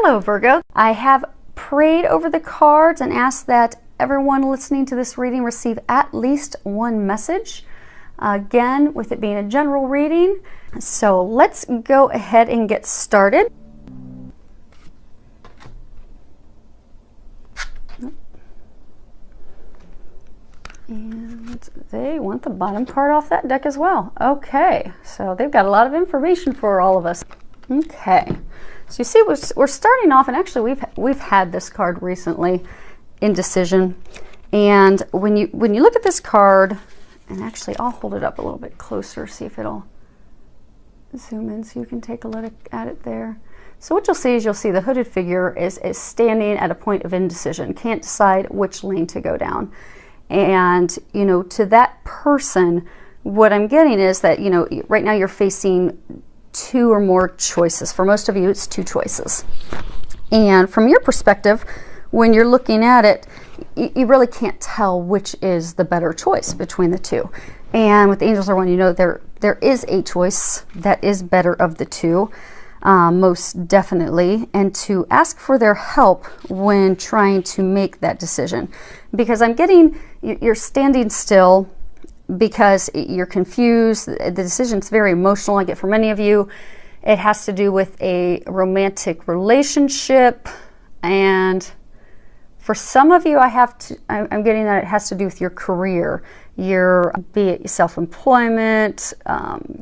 Hello, Virgo. I have prayed over the cards and asked that everyone listening to this reading receive at least one message. Again, with it being a general reading. So let's go ahead and get started. And they want the bottom card off that deck as well. Okay, so they've got a lot of information for all of us. Okay, so you see we're starting off, and actually we've had this card recently, indecision. And when you look at this card, and actually I'll hold it up a little bit closer, see if it'll zoom in so you can take a look at it there. So what you'll see is the hooded figure is standing at a point of indecision, can't decide which lane to go down. And, you know, to that person, what I'm getting is that, you know, right now you're facing two or more choices. For most of you, it's two choices. And from your perspective, when you're looking at it, you really can't tell which is the better choice between the two. And with the angels are one, you know, there is a choice that is better of the two. Most definitely, and to ask for their help when trying to make that decision, because I'm getting you're standing still because you're confused. The decision's very emotional. I get for many of you it has to do with a romantic relationship, and for some of you I'm getting that it has to do with your career, be it self-employment,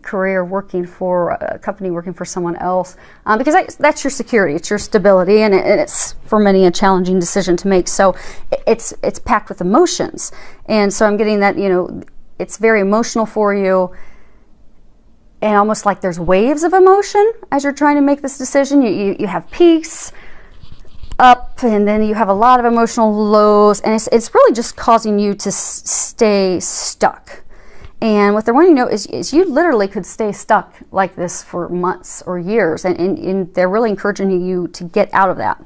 career, working for a company, working for someone else, because that's your security, it's your stability, and it's for many a challenging decision to make. So it's packed with emotions, and so I'm getting that, you know, it's very emotional for you, and almost like there's waves of emotion as you're trying to make this decision. You have peace up, and then you have a lot of emotional lows, and it's really just causing you to stay stuck. And what they're wanting to know is you literally could stay stuck like this for months or years, and they're really encouraging you to get out of that.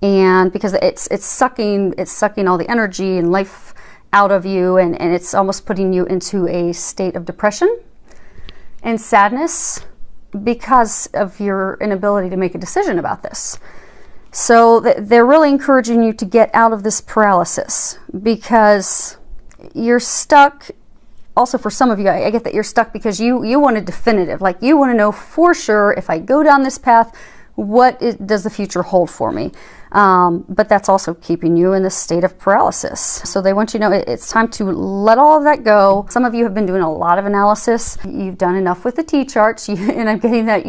And because it's sucking all the energy and life out of you, and it's almost putting you into a state of depression and sadness because of your inability to make a decision about this. So they're really encouraging you to get out of this paralysis because you're stuck. Also, for some of you, I get that you're stuck because you want a definitive, like you want to know for sure, if I go down this path, does the future hold for me? But that's also keeping you in this state of paralysis. So they want you to know it's time to let all of that go. Some of you have been doing a lot of analysis. You've done enough with the T-charts, and I'm getting that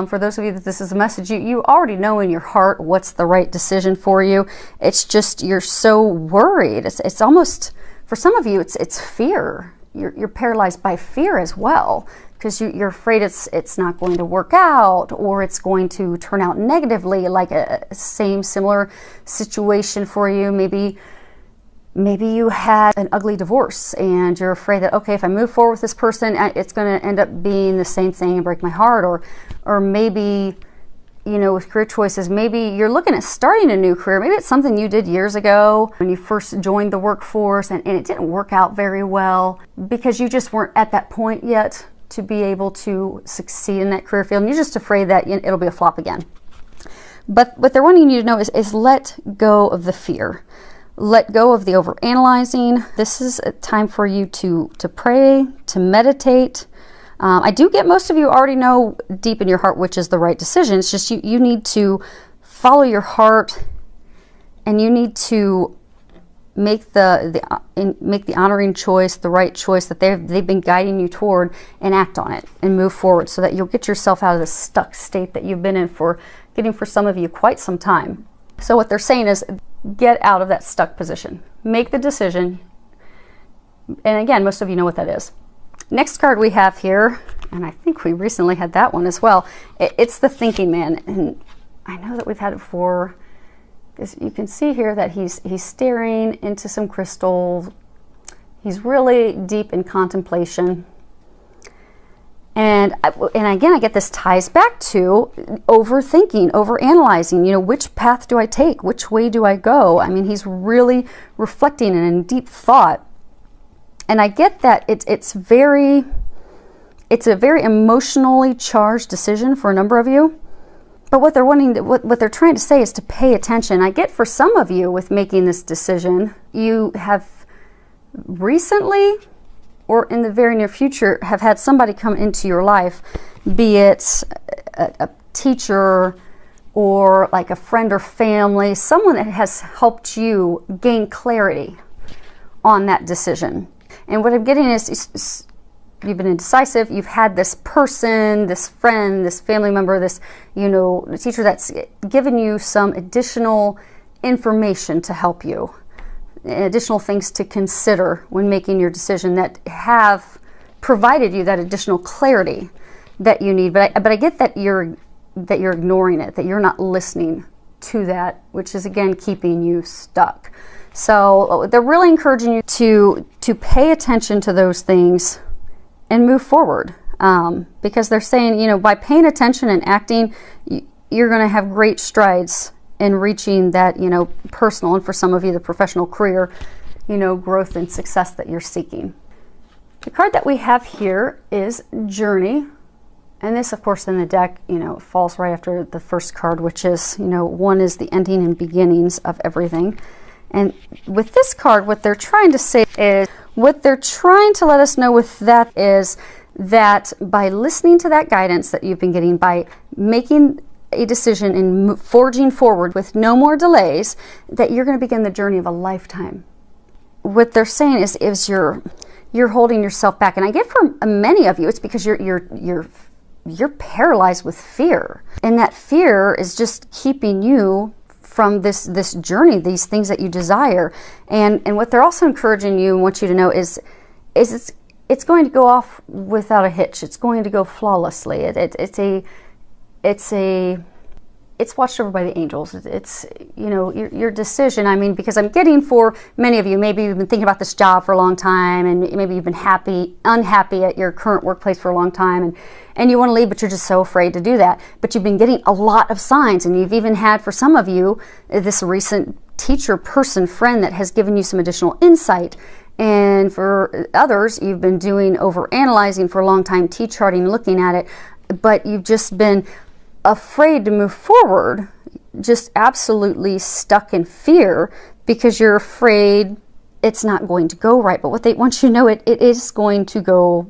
for those of you that this is a message, you already know in your heart what's the right decision for you. It's just you're so worried. It's almost, for some of you, it's fear. You're paralyzed by fear as well, because you're afraid it's not going to work out, or it's going to turn out negatively, like a similar situation for you. Maybe you had an ugly divorce and you're afraid that, okay, if I move forward with this person, it's going to end up being the same thing and break my heart. Or maybe, you know, with career choices, maybe you're looking at starting a new career. Maybe it's something you did years ago when you first joined the workforce, and it didn't work out very well because you just weren't at that point yet to be able to succeed in that career field. And you're just afraid that it'll be a flop again. But what they're wanting you to know is let go of the fear. Let go of the overanalyzing. This is a time for you to pray, to meditate. I do get most of you already know deep in your heart which is the right decision. It's just you need to follow your heart, and you need to make the honoring choice, the right choice that they've been guiding you toward, and act on it and move forward so that you'll get yourself out of the stuck state that you've been in for some of you quite some time. So what they're saying is, get out of that stuck position. Make the decision. And again, most of you know what that is. Next card we have here, and I think we recently had that one as well. It's the thinking man. And I know that we've had it before. You can see here that he's staring into some crystal. He's really deep in contemplation. And again, I get this ties back to overthinking, overanalyzing. You know, which path do I take? Which way do I go? I mean, he's really reflecting and in deep thought. And I get that it's a very emotionally charged decision for a number of you. But what they're what they're trying to say is to pay attention. I get for some of you with making this decision, you have recently or in the very near future have had somebody come into your life, be it a teacher or like a friend or family, someone that has helped you gain clarity on that decision. And what I'm getting is you've been indecisive, you've had this person, this friend, this family member, this, teacher that's given you some additional information to help you, additional things to consider when making your decision that have provided you that additional clarity that you need. But I get that you're ignoring it, that you're not listening to that, which is again keeping you stuck. So they're really encouraging you to pay attention to those things and move forward, because they're saying, by paying attention and acting, you're going to have great strides in reaching that, personal, and for some of you, the professional career, growth and success that you're seeking. The card that we have here is Journey. And this, of course, in the deck, falls right after the first card, which is, one is the ending and beginnings of everything. And with this card, what they're trying to say is, what they're trying to let us know with that is that by listening to that guidance that you've been getting, by making a decision and forging forward with no more delays, that you're going to begin the journey of a lifetime. What they're saying is you're holding yourself back. And I get for many of you, it's because you're paralyzed with fear. And that fear is just keeping you from this journey, these things that you desire. And what they're also encouraging you and want you to know is it's going to go off without a hitch. It's going to go flawlessly. It's watched over by the angels. It's your decision. I mean, because I'm getting for many of you, maybe you've been thinking about this job for a long time, and maybe you've been unhappy at your current workplace for a long time, and you want to leave, but you're just so afraid to do that. But you've been getting a lot of signs, and you've even had, for some of you, this recent teacher, person, friend that has given you some additional insight. And for others, you've been doing overanalyzing for a long time, T-charting, looking at it, but you've just been afraid to move forward, just absolutely stuck in fear because you're afraid it's not going to go right. But what they want you to know, it is going to go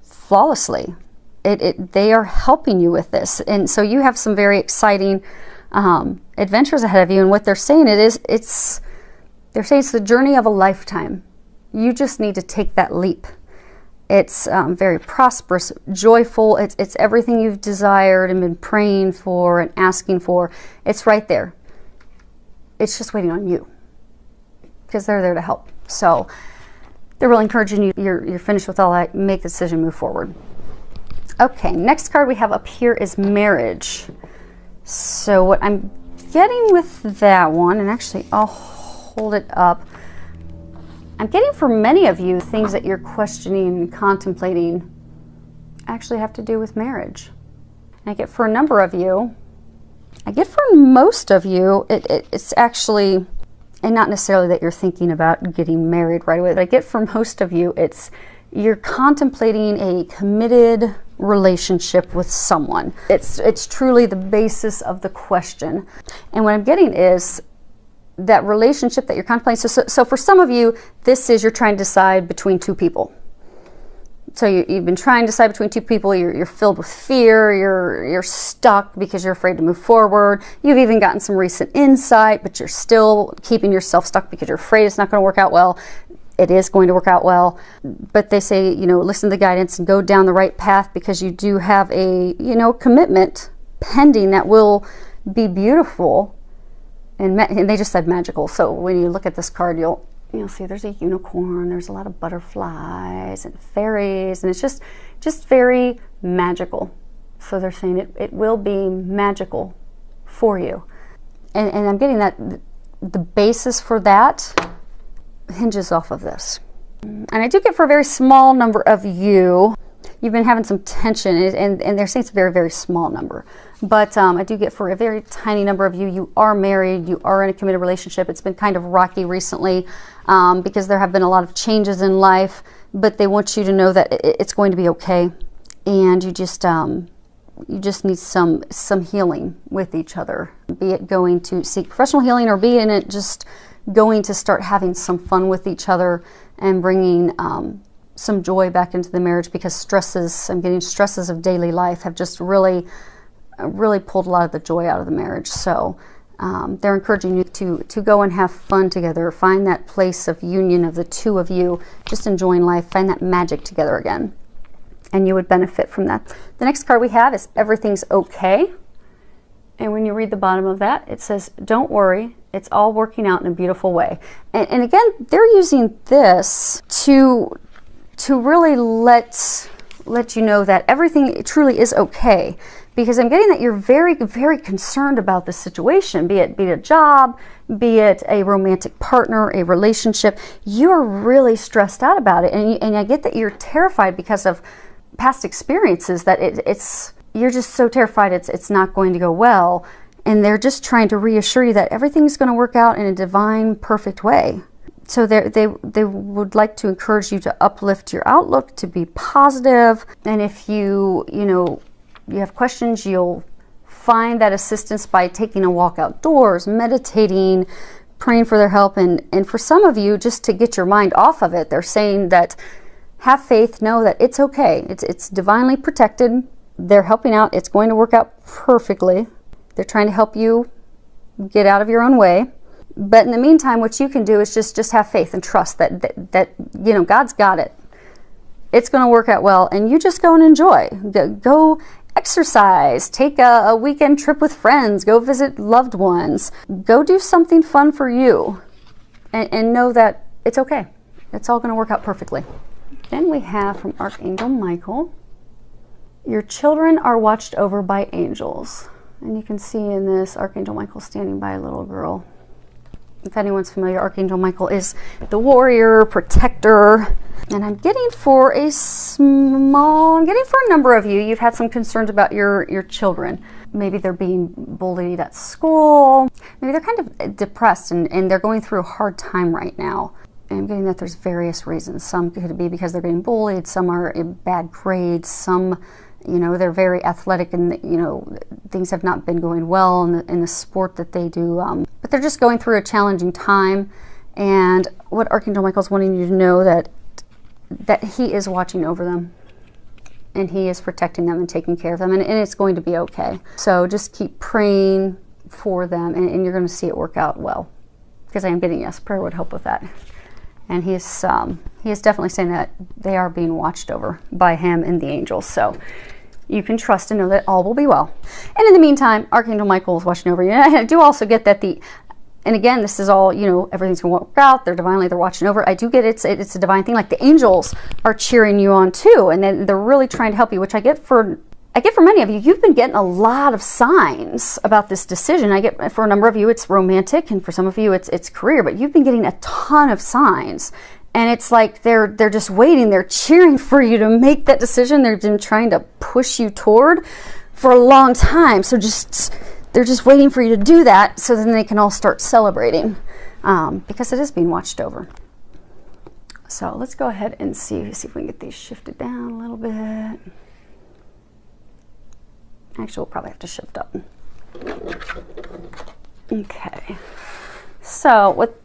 flawlessly. They are helping you with this, and so you have some very exciting adventures ahead of you. And what they're saying they're saying it's the journey of a lifetime. You just need to take that leap. It's very prosperous, joyful. It's everything you've desired and been praying for and asking for. It's right there. It's just waiting on you, because they're there to help. So they're really encouraging you. You're finished with all that. Make the decision, move forward. Okay, next card we have up here is Marriage. So what I'm getting with that one, and actually I'll hold it up, I'm getting for many of you, things that you're questioning and contemplating actually have to do with marriage. And I get for a number of you, I get for most of you, it's actually, and not necessarily that you're thinking about getting married right away, but I get for most of you, you're contemplating a committed relationship with someone. It's truly the basis of the question. And what I'm getting is that relationship that you're contemplating. So for some of you, this is you're trying to decide between two people. So you've been trying to decide between two people. You're filled with fear. You're stuck because you're afraid to move forward. You've even gotten some recent insight, but you're still keeping yourself stuck because you're afraid it's not going to work out well. It is going to work out well. But they say, listen to the guidance and go down the right path, because you do have a, commitment pending that will be beautiful. And they just said magical. So when you look at this card, you'll see there's a unicorn, there's a lot of butterflies and fairies, and it's just very magical. So they're saying it will be magical for you. And I'm getting that the basis for that hinges off of this. And I do get for a very small number of you, you've been having some tension, and they're saying it's a very, very small number. But I do get for a very tiny number of you, you are married, you are in a committed relationship. It's been kind of rocky recently because there have been a lot of changes in life, but they want you to know that it's going to be okay. And you just you just need some healing with each other, be it going to seek professional healing or be it just going to start having some fun with each other and bringing some joy back into the marriage, because I'm getting stresses of daily life have just really pulled a lot of the joy out of the marriage. So they're encouraging you to go and have fun together, find that place of union of the two of you, just enjoying life, find that magic together again. And you would benefit from that. The next card we have is Everything's Okay. And when you read the bottom of that, it says, don't worry, it's all working out in a beautiful way. And again, they're using this to really let you know that everything truly is okay. Because I'm getting that you're very, very concerned about the situation, be it a job, be it a romantic partner, a relationship. You're really stressed out about it. And I get that you're terrified because of past experiences, that you're just so terrified it's not going to go well. And they're just trying to reassure you that everything's going to work out in a divine, perfect way. So they would like to encourage you to uplift your outlook, to be positive. And if you have questions, you'll find that assistance by taking a walk outdoors, meditating, praying for their help. And for some of you, just to get your mind off of it, they're saying that have faith, know that it's okay. It's divinely protected. They're helping out. It's going to work out perfectly. They're trying to help you get out of your own way. But in the meantime, what you can do is just have faith and trust that God's got it. It's going to work out well, and you just go and enjoy. Go exercise, take a weekend trip with friends, go visit loved ones, go do something fun for you, and know that it's okay. It's all going to work out perfectly. Then we have from Archangel Michael, your children are watched over by angels. And you can see in this Archangel Michael standing by a little girl. If anyone's familiar, Archangel Michael is the warrior, protector. And I'm getting for a number of you, you've had some concerns about your children. Maybe they're being bullied at school. Maybe they're kind of depressed and they're going through a hard time right now. And I'm getting that there's various reasons. Some could be because they're getting bullied. Some are in bad grades. Some, they're very athletic and, things have not been going well in the sport that they do. But they're just going through a challenging time. And what Archangel Michael's wanting you to know that he is watching over them. And he is protecting them and taking care of them. And it's going to be okay. So just keep praying for them and you're going to see it work out well. Because I am getting, yes, prayer would help with that. And he is definitely saying that they are being watched over by him and the angels. So you can trust and know that all will be well. And in the meantime, Archangel Michael is watching over you. And I do also get that and again, this is all, everything's going to work out. They're watching over. I do get it's a divine thing. Like the angels are cheering you on too. And then they're really trying to help you, which I get for many of you. You've been getting a lot of signs about this decision. I get for a number of you, it's romantic. And for some of you, it's career. But you've been getting a ton of signs. And it's like they're just waiting. They're cheering for you to make that decision. They've been trying to push you toward for a long time. So they're just waiting for you to do that so then they can all start celebrating because it is being watched over. So let's go ahead and see if we can get these shifted down a little bit. Actually, we'll probably have to shift up. Okay. So what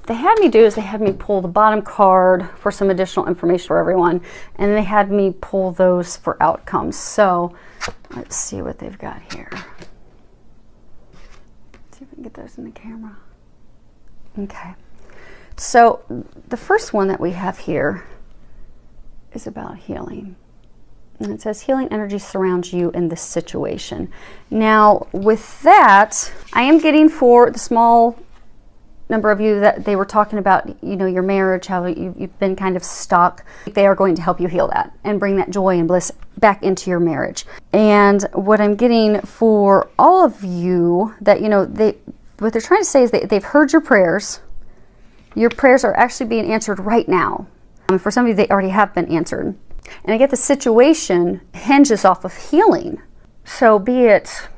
they had me do is they had me pull the bottom card for some additional information for everyone, and they had me pull those for outcomes. So let's see what they've got here. Let's see if we can get those in the camera. Okay. So the first one that we have here is about healing. And it says healing energy surrounds you in this situation. Now with that, I am getting for the small number of you that they were talking about, your marriage, how you've been kind of stuck. They are going to help you heal that and bring that joy and bliss back into your marriage. And what I'm getting for all of you that, what they're trying to say is they've heard your prayers. Your prayers are actually being answered right now. For some of you, they already have been answered. And I get the situation hinges off of healing. So be it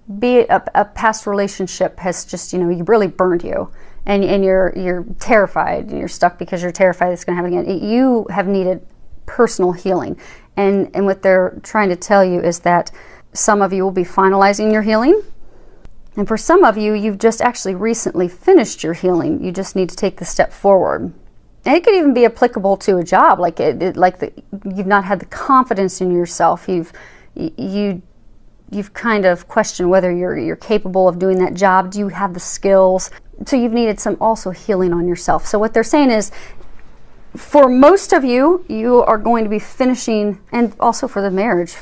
a past relationship has just, you really burned you and you're terrified and you're stuck because you're terrified it's going to happen again. You have needed personal healing. And what they're trying to tell you is that some of you will be finalizing your healing. And for some of you, you've just actually recently finished your healing. You just need to take the step forward. And it could even be applicable to a job, like you've not had the confidence in yourself. You've kind of questioned whether you're capable of doing that job. Do you have the skills? So you've needed some also healing on yourself. So what they're saying is, for most of you, you are going to be finishing, and also for the marriage,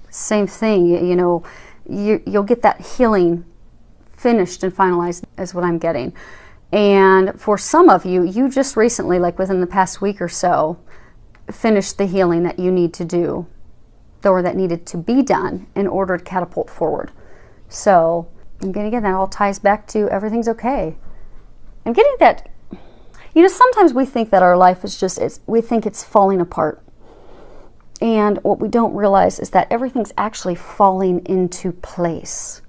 same thing. You know, you'll get that healing finished and finalized is what I'm getting. And for some of you, you just recently, like within the past week or so, finished the healing that you need to do, or that needed to be done in order to catapult forward. So I'm getting, again, that all ties back to everything's okay. I'm getting that, you know, sometimes we think that our life is just, we think it's falling apart. And what we don't realize is that everything's actually falling into place.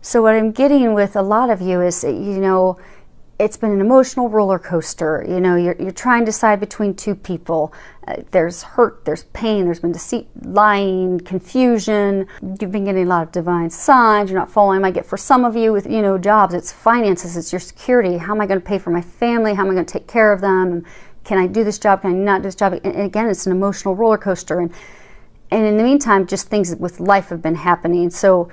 So what I'm getting with a lot of you is, you know, it's been an emotional roller coaster. You know, you're trying to decide between two people. There's hurt, there's pain, there's been deceit, lying, confusion. You've been getting a lot of divine signs. You're not following. I might get, for some of you with, you know, jobs, it's finances, it's your security. How am I going to pay for my family? How am I going to take care of them? Can I do this job? Can I not do this job? And again, it's an emotional roller coaster. And in the meantime, just things with life have been happening. So,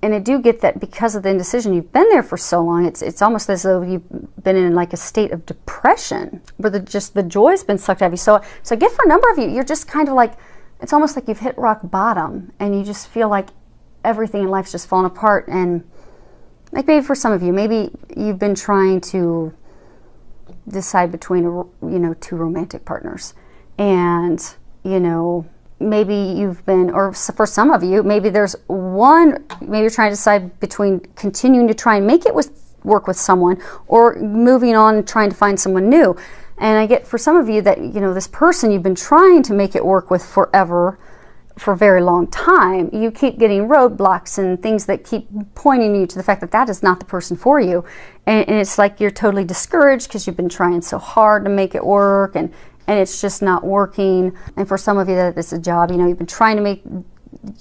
and I do get that because of the indecision, you've been there for so long, it's almost as though you've been in like a state of depression where the joy's been sucked out of you. So I get, for a number of you, you're just kind of like, it's almost like you've hit rock bottom and you just feel like everything in life's just fallen apart. And like maybe for some of you, maybe you've been trying to decide between, you know, two romantic partners, and, you know, maybe you've been, or for some of you, maybe there's one, maybe you're trying to decide between continuing to try and make it work with someone, or moving on and trying to find someone new. And I get, for some of you, that, you know, this person you've been trying to make it work with forever, for a very long time, you keep getting roadblocks and things that keep pointing you to the fact that that is not the person for you. And it's like you're totally discouraged because you've been trying so hard to make it work, and it's just not working. And for some of you, that it's a job, you know, you've been trying to make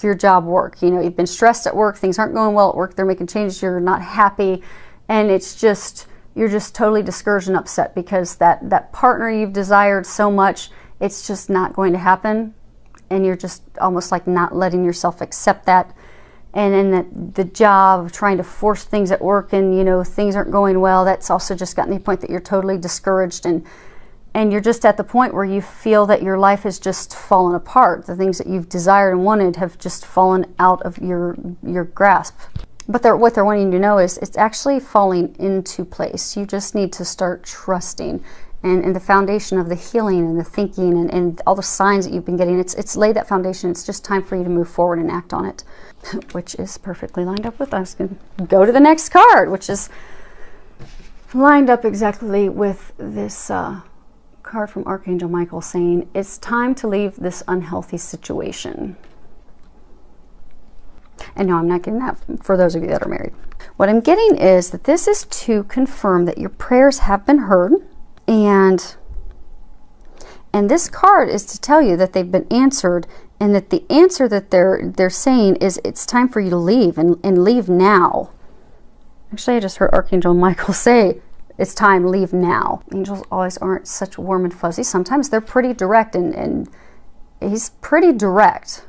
your job work. You know, you've been stressed at work, things aren't going well at work, they're making changes, you're not happy, and it's just, you're just totally discouraged and upset because that partner you've desired so much, it's just not going to happen. And you're just almost like not letting yourself accept that. And then the job of trying to force things at work, and, you know, things aren't going well, that's also just gotten to the point that you're totally discouraged, and you're just at the point where you feel that your life has just fallen apart. The things that you've desired and wanted have just fallen out of your grasp. But what they're wanting you to know is it's actually falling into place. You just need to start trusting. And the foundation of the healing and the thinking and all the signs that you've been getting, it's laid that foundation. It's just time for you to move forward and act on it, which is perfectly lined up with us. Going to go to the next card, which is lined up exactly with this card from Archangel Michael saying, it's time to leave this unhealthy situation. And no, I'm not getting that for those of you that are married. What I'm getting is that this is to confirm that your prayers have been heard, and this card is to tell you that they've been answered, and that the answer that they're saying is it's time for you to leave, and leave now. Actually, I just heard Archangel Michael say, it's time, leave now. Angels always aren't such warm and fuzzy. Sometimes they're pretty direct, and he's pretty direct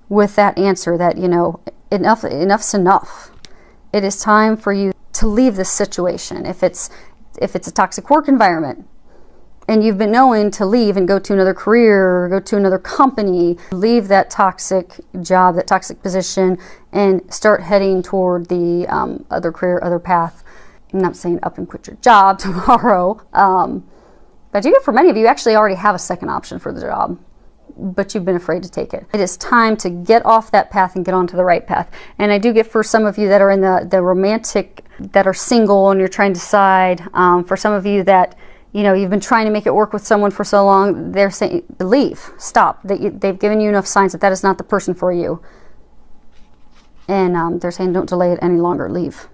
with that answer that, you know, enough's enough. It is time for you to leave this situation. If it's a toxic work environment and you've been knowing to leave and go to another career or go to another company, leave that toxic job, that toxic position, and start heading toward the other career, other path. I'm not saying up and quit your job tomorrow, but you get, for many of you, actually already have a second option for the job, but you've been afraid to take it. It is time to get off that path and get onto the right path. And I do get, for some of you that are in the romantic, that are single and you're trying to decide, for some of you that, you know, you've been trying to make it work with someone for so long, they're saying, leave, stop. They've given you enough signs that that is not the person for you. And they're saying, don't delay it any longer, leave.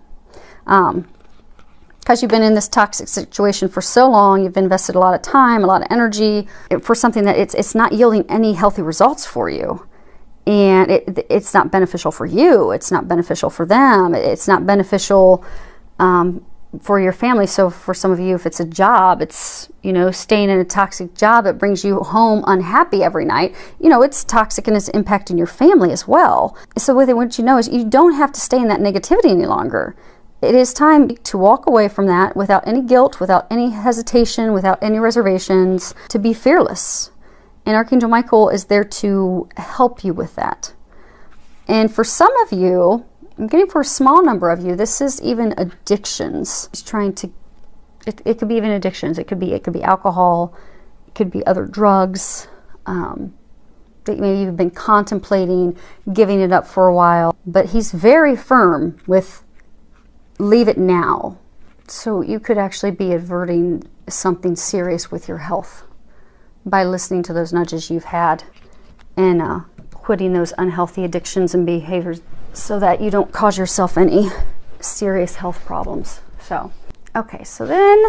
Because you've been in this toxic situation for so long, you've invested a lot of time, a lot of energy for something that it's not yielding any healthy results for you. and it's not beneficial for you. It's not beneficial for them. It's not beneficial for your family. So for some of you, if it's a job, it's, you know, staying in a toxic job that brings you home unhappy every night, you know, it's toxic and it's impacting your family as well. So what they want you to know is you don't have to stay in that negativity any longer. It is time to walk away from that without any guilt, without any hesitation, without any reservations, to be fearless. And Archangel Michael is there to help you with that. And for some of you, I'm getting for a small number of you, this is even addictions. It's trying to, it could be even addictions. It could be alcohol. It could be other drugs. That maybe you've been contemplating giving it up for a while. But he's very firm with leave it now. So you could actually be averting something serious with your health by listening to those nudges you've had and quitting those unhealthy addictions and behaviors, so that you don't cause yourself any serious health problems. So, okay, so then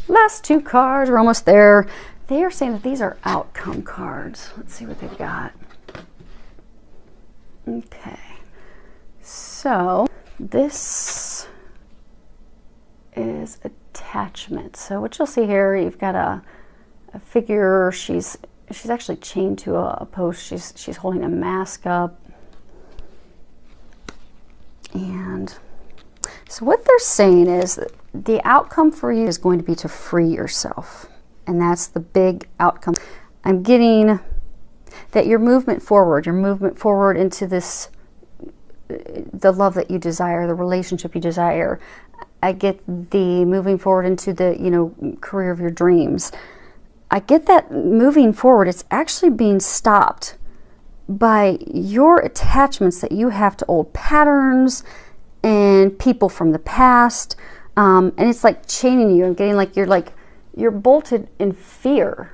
last two cards, we're almost there. They are saying that these are outcome cards. Let's see what they've got. Okay, so this is attachment. So what you'll see here, you've got a figure. She's actually chained to a post. She's holding a mask up. And so what they're saying is that the outcome for you is going to be to free yourself. And that's the big outcome. I'm getting that your movement forward into this, the love that you desire, the relationship you desire. I get the moving forward into the, you know, career of your dreams. I get that moving forward, it's actually being stopped by your attachments that you have to old patterns and people from the past, and it's like chaining you. I'm getting like you're bolted in fear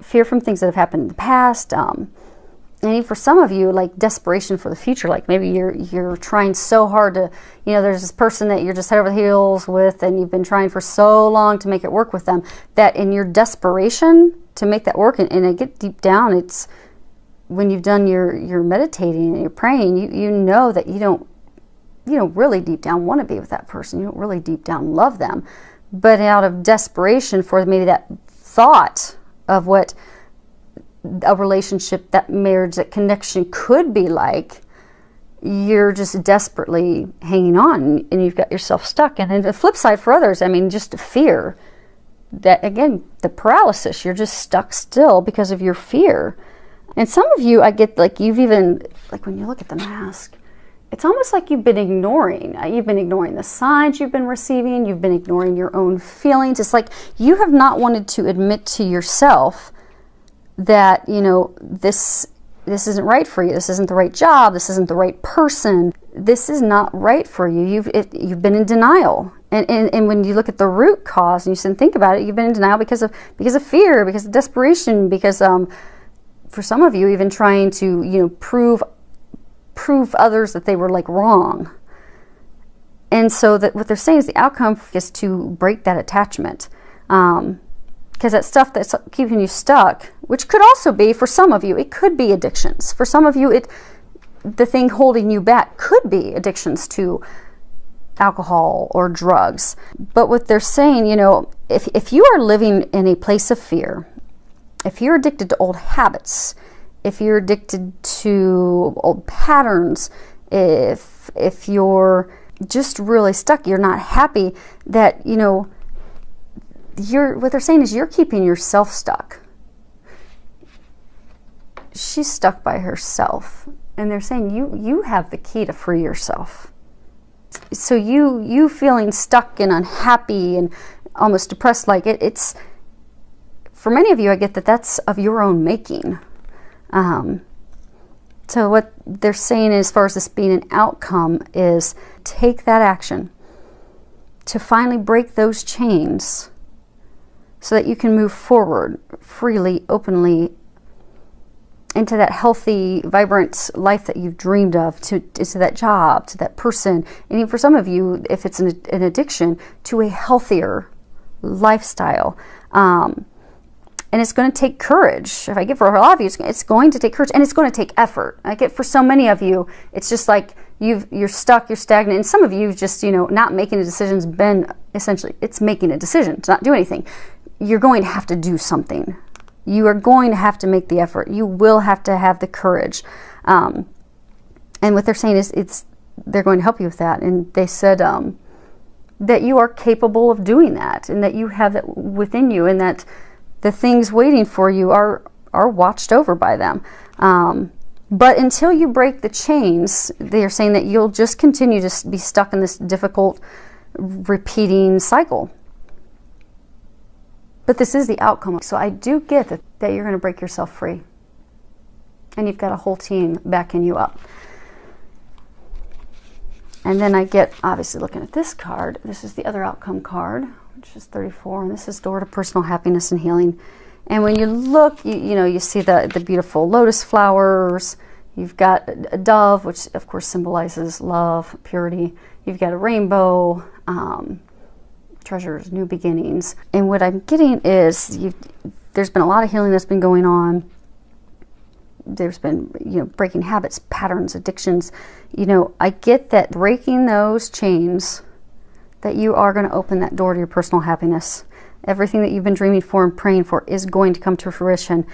from things that have happened in the past, and even for some of you, like desperation for the future. Like maybe you're trying so hard to, you know, there's this person that you're just head over the heels with, and you've been trying for so long to make it work with them, that in your desperation to make that work, and I get deep down, it's when you've done your meditating and you're praying, you know that you don't really deep down want to be with that person. You don't really deep down love them. But out of desperation for maybe that thought of what a relationship, that marriage, that connection could be like, you're just desperately hanging on and you've got yourself stuck. And then the flip side for others, I mean, just fear. That, again, the paralysis, you're just stuck still because of your fear. And some of you, I get like you've even, like when you look at the mask, it's almost like you've been ignoring. You've been ignoring the signs you've been receiving. You've been ignoring your own feelings. It's like you have not wanted to admit to yourself that, you know, this isn't right for you. This isn't the right job. This isn't the right person. This is not right for you. You've been in denial. And when you look at the root cause and you sit and think about it, you've been in denial because of fear, because of desperation, because for some of you, even trying to, you know, prove others that they were like wrong. And so that what they're saying is the outcome is to break that attachment. Because that stuff that's keeping you stuck, which could also be, for some of you, it could be addictions. For some of you, the thing holding you back could be addictions to alcohol or drugs. But what they're saying, you know, if you are living in a place of fear, if you're addicted to old habits, if you're addicted to old patterns, if you're just really stuck, you're not happy, that, you know, what they're saying is you're keeping yourself stuck. She's stuck by herself. And they're saying you have the key to free yourself. So you feeling stuck and unhappy and almost depressed, like it's, for many of you, I get that that's of your own making. So what they're saying as far as this being an outcome is take that action to finally break those chains so that you can move forward freely, openly into that healthy, vibrant life that you've dreamed of, to that job, to that person. And even for some of you, if it's an addiction, to a healthier lifestyle. And it's going to take courage. If I give for a lot of you, it's going to take courage, and it's going to take effort. I get for so many of you, it's just like you're stuck, you're stagnant. And some of you just, not making a decision's been essentially, it's making a decision to not do anything. You're going to have to do something. You are going to have to make the effort. You will have to have the courage. And what they're saying is they're going to help you with that. And they said that you are capable of doing that, and that you have it within you, and that the things waiting for you are watched over by them. But until you break the chains, they're saying that you'll just continue to be stuck in this difficult, repeating cycle. But this is the outcome. So I do get that you're going to break yourself free. And you've got a whole team backing you up. And then I get, obviously looking at this card, this is the other outcome card, which is 34, and this is door to personal happiness and healing. And when you look, you see the beautiful lotus flowers. You've got a dove, which of course symbolizes love, purity. You've got a rainbow, treasures, new beginnings. And what I'm getting is there's been a lot of healing that's been going on. There's been, breaking habits, patterns, addictions. I get that breaking those chains, that you are going to open that door to your personal happiness. Everything that you've been dreaming for and praying for is going to come to fruition.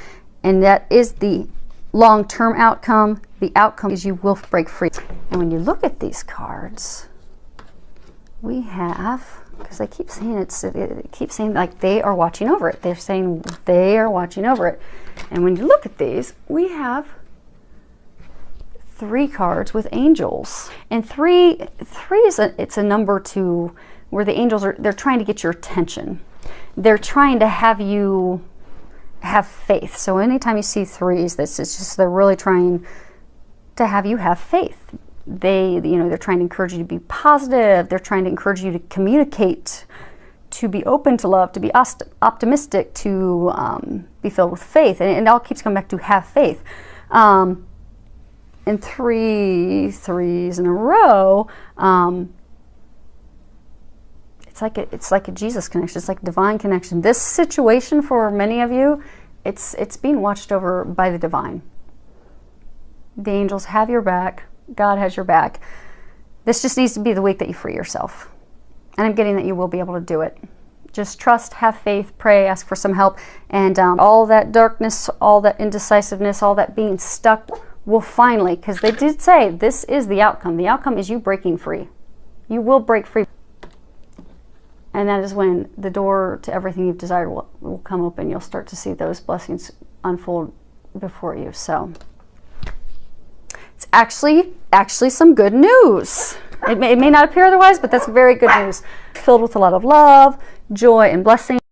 And that is the long-term outcome. The outcome is you will break free. And when you look at these cards, we have, because I keep saying it keeps saying like they are watching over it. They're saying they are watching over it. And when you look at these, we have 3 cards with angels. And three is it's a number to where the angels they're trying to get your attention. They're trying to have you have faith. So anytime you see 3s, this is just they're really trying to have you have faith. They're trying to encourage you to be positive. They're trying to encourage you to communicate, to be open to love, to be optimistic, to be filled with faith. And it all keeps coming back to have faith. And 3 3s in a row, it's like a Jesus connection. It's like divine connection. This situation for many of you, it's being watched over by the divine. The angels have your back. God has your back. This just needs to be the week that you free yourself. And I'm getting that you will be able to do it. Just trust, have faith, pray, ask for some help. And all that darkness, all that indecisiveness, all that being stuck will finally, because they did say this is the outcome. The outcome is you breaking free. You will break free. And that is when the door to everything you've desired will come open. You'll start to see those blessings unfold before you. So it's actually some good news. It may not appear otherwise, but that's very good news. Filled with a lot of love, joy, and blessing.